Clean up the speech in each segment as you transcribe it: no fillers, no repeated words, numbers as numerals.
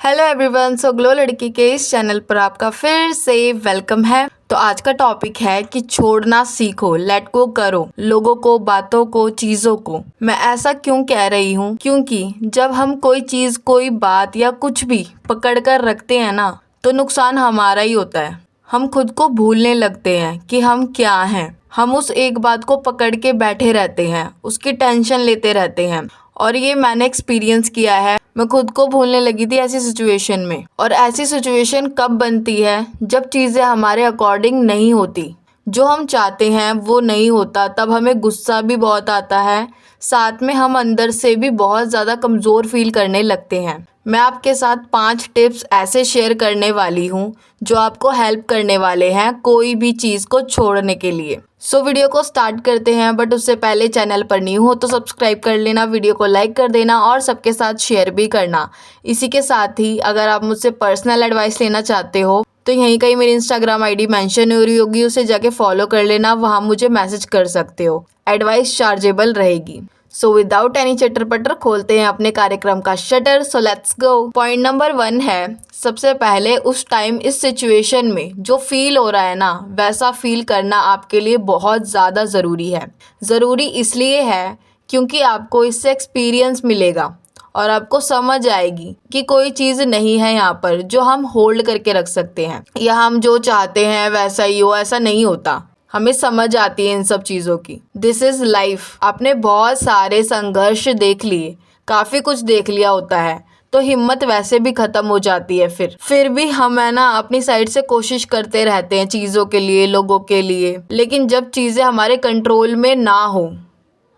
Hello everyone. Glow लड़की के इस चैनल पर आपका फिर से वेलकम है। तो आज का टॉपिक है कि छोड़ना सीखो, लेट गो करो लोगों को, बातों को, चीज़ों को। मैं ऐसा क्यों कह रही हूँ? क्योंकि जब हम कोई चीज़, कोई बात या कुछ भी पकड़ कर रखते हैं ना, तो नुकसान हमारा ही होता है। हम खुद को भूलने लगते हैं कि हम क्या हैं। हम उस एक बात को पकड़ के बैठे रहते हैं, उसकी टेंशन लेते रहते हैं। और ये मैंने एक्सपीरियंस किया है। मैं खुद को भूलने लगी थी ऐसी सिचुएशन में। और ऐसी सिचुएशन कब बनती है? जब चीज़ें हमारे अकॉर्डिंग नहीं होती, जो हम चाहते हैं वो नहीं होता। तब हमें गुस्सा भी बहुत आता है, साथ में हम अंदर से भी बहुत ज़्यादा कमज़ोर फील करने लगते हैं। मैं आपके साथ 5 टिप्स ऐसे शेयर करने वाली हूँ जो आपको हेल्प करने वाले हैं कोई भी चीज़ को छोड़ने के लिए। वीडियो को स्टार्ट करते हैं। बट उससे पहले चैनल पर न्यू हो तो सब्सक्राइब कर लेना, वीडियो को लाइक कर देना और सबके साथ शेयर भी करना। इसी के साथ ही अगर आप मुझसे पर्सनल एडवाइस लेना चाहते हो तो यहीं कहीं मेरी इंस्टाग्राम आईडी मेंशन हो रही होगी, उसे जाके फॉलो कर लेना, वहाँ मुझे मैसेज कर सकते हो। एडवाइस चार्जेबल रहेगी। विदाउट एनी चटर पटर खोलते हैं अपने कार्यक्रम का shutter. Let's go. Point number 1 है, सबसे पहले उस टाइम इस सिचुएशन में जो फील हो रहा है ना, वैसा फील करना आपके लिए बहुत ज़्यादा ज़रूरी है। ज़रूरी इसलिए है क्योंकि आपको इससे एक्सपीरियंस मिलेगा और आपको समझ आएगी कि कोई चीज़ नहीं है यहाँ पर जो हम होल्ड करके रख सकते हैं या हम जो चाहते हैं वैसा ही हो, ऐसा नहीं होता। हमें समझ आती है इन सब चीज़ों की। This is life. आपने बहुत सारे संघर्ष देख लिए, काफ़ी कुछ देख लिया होता है, तो हिम्मत वैसे भी ख़त्म हो जाती है। फिर भी हम है ना अपनी साइड से कोशिश करते रहते हैं चीज़ों के लिए, लोगों के लिए। लेकिन जब चीज़ें हमारे कंट्रोल में ना हो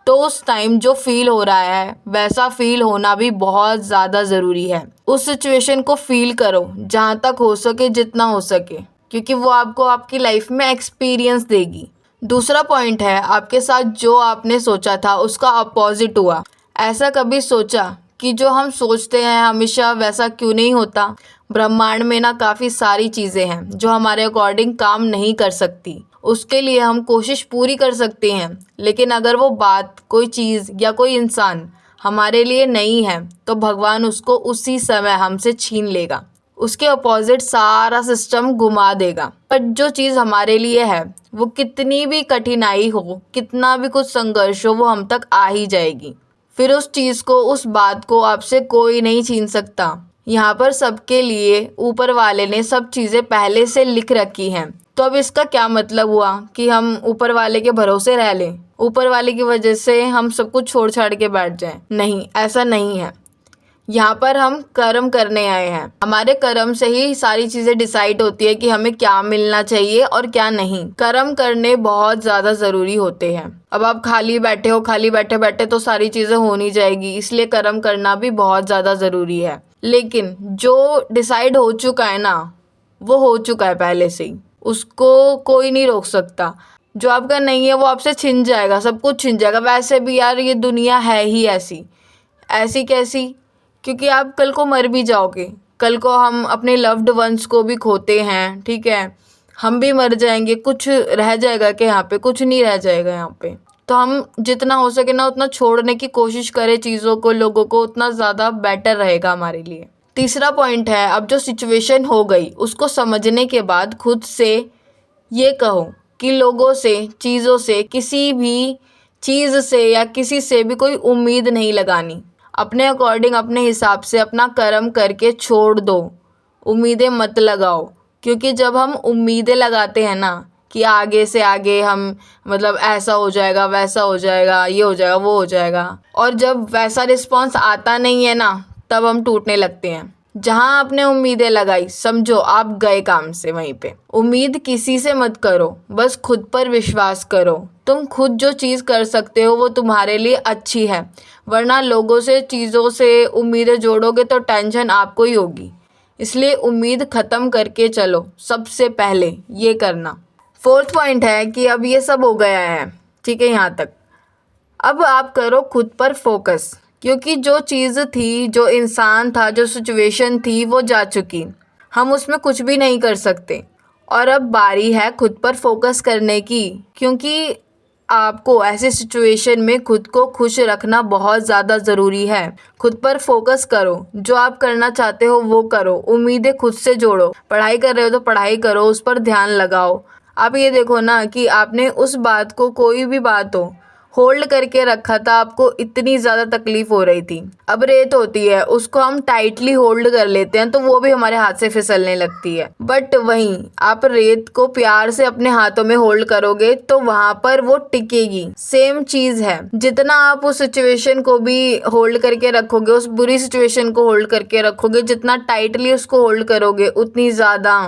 तो उस टाइम जो फील हो रहा है वैसा फील होना भी बहुत ज़्यादा ज़रूरी है। उस सिचुएशन को फील करो जहाँ तक हो सके, जितना हो सके, क्योंकि वो आपको आपकी लाइफ में एक्सपीरियंस देगी। दूसरा पॉइंट है, आपके साथ जो आपने सोचा था उसका अपोजिट हुआ। ऐसा कभी सोचा कि जो हम सोचते हैं हमेशा वैसा क्यों नहीं होता? ब्रह्मांड में ना काफ़ी सारी चीज़ें हैं जो हमारे अकॉर्डिंग काम नहीं कर सकती। उसके लिए हम कोशिश पूरी कर सकते हैं, लेकिन अगर वो बात, कोई चीज़ या कोई इंसान हमारे लिए नहीं है तो भगवान उसको उसी समय हमसे छीन लेगा। उसके अपोजिट सारा सिस्टम घुमा देगा। पर जो चीज़ हमारे लिए है वो कितनी भी कठिनाई हो, कितना भी कुछ संघर्ष हो, वो हम तक आ ही जाएगी। फिर उस चीज़ को, उस बात को आपसे कोई नहीं छीन सकता। यहाँ पर सबके लिए ऊपर वाले ने सब चीज़ें पहले से लिख रखी हैं। तो अब इसका क्या मतलब हुआ कि हम ऊपर वाले के भरोसे रह लें, ऊपर वाले की वजह से हम सब कुछ छोड़ छाड़ के बैठ जाएं? नहीं, ऐसा नहीं है। यहाँ पर हम कर्म करने आए हैं। हमारे कर्म से ही सारी चीज़ें डिसाइड होती है कि हमें क्या मिलना चाहिए और क्या नहीं। कर्म करने बहुत ज़्यादा ज़रूरी होते हैं। अब आप खाली बैठे हो, खाली बैठे बैठे तो सारी चीज़ें हो नहीं जाएगी, इसलिए कर्म करना भी बहुत ज़्यादा ज़रूरी है। लेकिन जो डिसाइड हो चुका है ना, वो हो चुका है पहले से ही, उसको कोई नहीं रोक सकता। जो आपका नहीं है वो आपसे छिन जाएगा, सब कुछ छिन जाएगा। वैसे भी यार ये दुनिया है ही ऐसी। ऐसी कैसी? क्योंकि आप कल को मर भी जाओगे, कल को हम अपने लव्ड वंस को भी खोते हैं, ठीक है, हम भी मर जाएंगे। कुछ रह जाएगा कि यहाँ पे? कुछ नहीं रह जाएगा यहाँ पे। तो हम जितना हो सके ना उतना छोड़ने की कोशिश करें चीज़ों को, लोगों को, उतना ज़्यादा बेटर रहेगा हमारे लिए। तीसरा पॉइंट है, अब जो सिचुएशन हो गई उसको समझने के बाद खुद से ये कहो कि लोगों से, चीज़ों से, किसी भी चीज़ से या किसी से भी कोई उम्मीद नहीं लगानी। अपने अकॉर्डिंग, अपने हिसाब से अपना कर्म करके छोड़ दो। उम्मीदें मत लगाओ, क्योंकि जब हम उम्मीदें लगाते हैं ना कि आगे से आगे हम, मतलब ऐसा हो जाएगा, वैसा हो जाएगा, ये हो जाएगा, वो हो जाएगा, और जब वैसा रिस्पॉन्स आता नहीं है ना, तब हम टूटने लगते हैं। जहाँ आपने उम्मीदें लगाई, समझो आप गए काम से वहीं पे। उम्मीद किसी से मत करो, बस खुद पर विश्वास करो। तुम खुद जो चीज़ कर सकते हो वो तुम्हारे लिए अच्छी है, वरना लोगों से, चीज़ों से उम्मीदें जोड़ोगे तो टेंशन आपको ही होगी। इसलिए उम्मीद ख़त्म करके चलो, सबसे पहले ये करना। फोर्थ पॉइंट है कि अब ये सब हो गया है, ठीक है, यहाँ तक। अब आप करो खुद पर फोकस, क्योंकि जो चीज़ थी, जो इंसान था, जो सिचुएशन थी, वो जा चुकी। हम उसमें कुछ भी नहीं कर सकते। और अब बारी है खुद पर फोकस करने की, क्योंकि आपको ऐसे सिचुएशन में खुद को खुश रखना बहुत ज़्यादा ज़रूरी है। खुद पर फोकस करो, जो आप करना चाहते हो वो करो, उम्मीदें खुद से जोड़ो। पढ़ाई कर रहे हो तो पढ़ाई करो, उस पर ध्यान लगाओ। आप ये देखो ना कि आपने उस बात को, कोई भी बात हो, होल्ड करके रखा था, आपको इतनी ज़्यादा तकलीफ हो रही थी। अब रेत होती है, उसको हम टाइटली होल्ड कर लेते हैं तो वो भी हमारे हाथ से फिसलने लगती है। बट वहीं आप रेत को प्यार से अपने हाथों में होल्ड करोगे तो वहां पर वो टिकेगी। सेम चीज है, जितना आप उस सिचुएशन को भी होल्ड करके रखोगे, उस बुरी सिचुएशन को होल्ड करके रखोगे, जितना टाइटली उसको होल्ड करोगे उतनी ज्यादा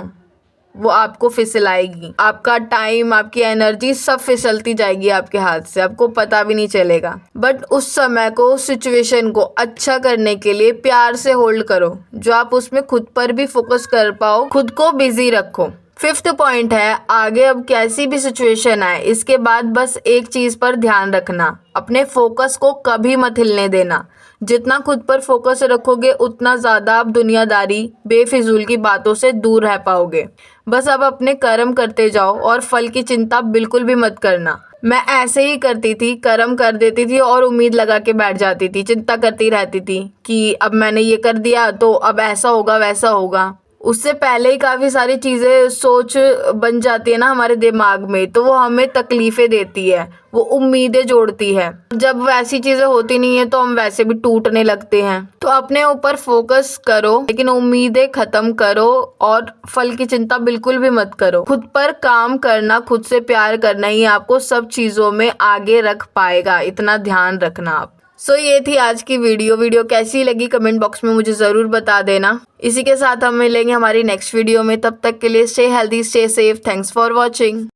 वो आपको फिसलाएगी। आपका टाइम, आपकी एनर्जी सब फिसलती जाएगी आपके हाथ से, आपको पता भी नहीं चलेगा। बट उस समय को, उस सिचुएशन को अच्छा करने के लिए प्यार से होल्ड करो, जो आप उसमें खुद पर भी फोकस कर पाओ, खुद को बिजी रखो। 5th पॉइंट है, आगे अब कैसी भी सिचुएशन आए, इसके बाद बस एक चीज पर ध्यान रखना, अपने फोकस को कभी मत हिलने देना। जितना खुद पर फोकस रखोगे उतना ज़्यादा आप दुनियादारी, बेफिजूल की बातों से दूर रह पाओगे। बस अब अपने कर्म करते जाओ और फल की चिंता बिल्कुल भी मत करना। मैं ऐसे ही करती थी, कर्म कर देती थी और उम्मीद लगा के बैठ जाती थी, चिंता करती रहती थी कि अब मैंने ये कर दिया तो अब ऐसा होगा वैसा होगा। उससे पहले ही काफ़ी सारी चीज़ें सोच बन जाती है ना हमारे दिमाग में, तो वो हमें तकलीफ़ें देती है, वो उम्मीदें जोड़ती है। जब वैसी चीज़ें होती नहीं है तो हम वैसे भी टूटने लगते हैं। तो अपने ऊपर फोकस करो, लेकिन उम्मीदें ख़त्म करो और फल की चिंता बिल्कुल भी मत करो। खुद पर काम करना, खुद से प्यार करना ही आपको सब चीज़ों में आगे रख पाएगा, इतना ध्यान रखना आप। ये थी आज की वीडियो कैसी लगी कमेंट बॉक्स में मुझे ज़रूर बता देना। इसी के साथ हम मिलेंगे हमारी नेक्स्ट वीडियो में, तब तक के लिए stay healthy, stay safe. Thanks for watching.